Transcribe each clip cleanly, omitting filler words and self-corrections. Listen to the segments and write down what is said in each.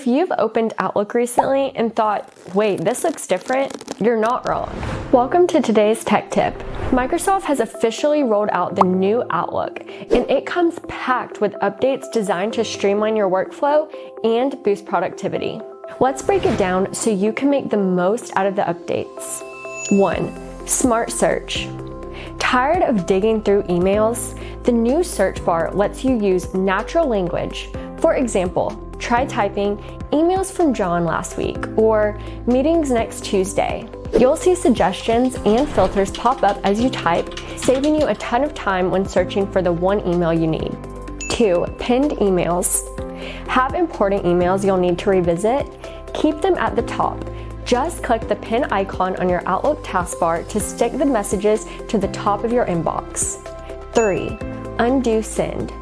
If you've opened Outlook recently and thought, wait, this looks different, you're not wrong. Welcome to today's tech tip. Microsoft has officially rolled out the new Outlook, and it comes packed with updates designed to streamline your workflow and boost productivity. Let's break it down so you can make the most out of the updates. 1. Smart Search. Tired of digging through emails? The new search bar lets you use natural language. For example, try typing "emails from John last week" or "meetings next Tuesday." You'll see suggestions and filters pop up as you type, saving you a ton of time when searching for the one email you need. 2. Pinned emails. Have important emails you'll need to revisit? Keep them at the top. Just click the pin icon on your Outlook taskbar to stick the messages to the top of your inbox. 3. Undo send.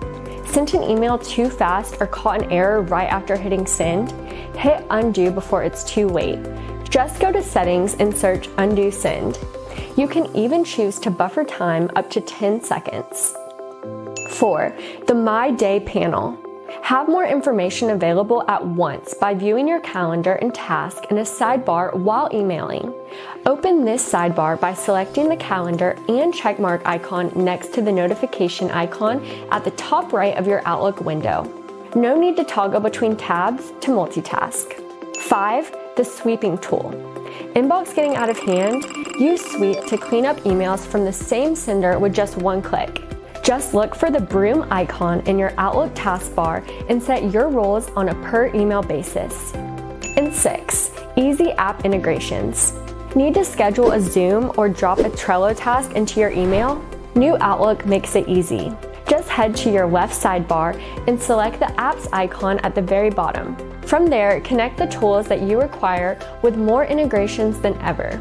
Sent an email too fast or caught an error right after hitting send? Hit undo before it's too late. Just go to settings and search undo send. You can even choose to buffer time up to 10 seconds. 4. The My Day panel. Have more information available at once by viewing your calendar and task in a sidebar while emailing. Open this sidebar by selecting the calendar and checkmark icon next to the notification icon at the top right of your Outlook window. No need to toggle between tabs to multitask. 5. The sweeping tool. Inbox getting out of hand? Use Sweep to clean up emails from the same sender with just one click. Just look for the broom icon in your Outlook taskbar and set your roles on a per email basis. And 6. Easy app integrations. Need to schedule a Zoom or drop a Trello task into your email? New Outlook makes it easy. Just head to your left sidebar and select the apps icon at the very bottom. From there, connect the tools that you require with more integrations than ever.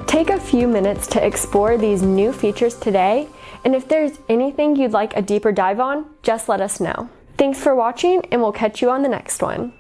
Take a few minutes to explore these new features today, and if there's anything you'd like a deeper dive on, just let us know. Thanks for watching, and we'll catch you on the next one.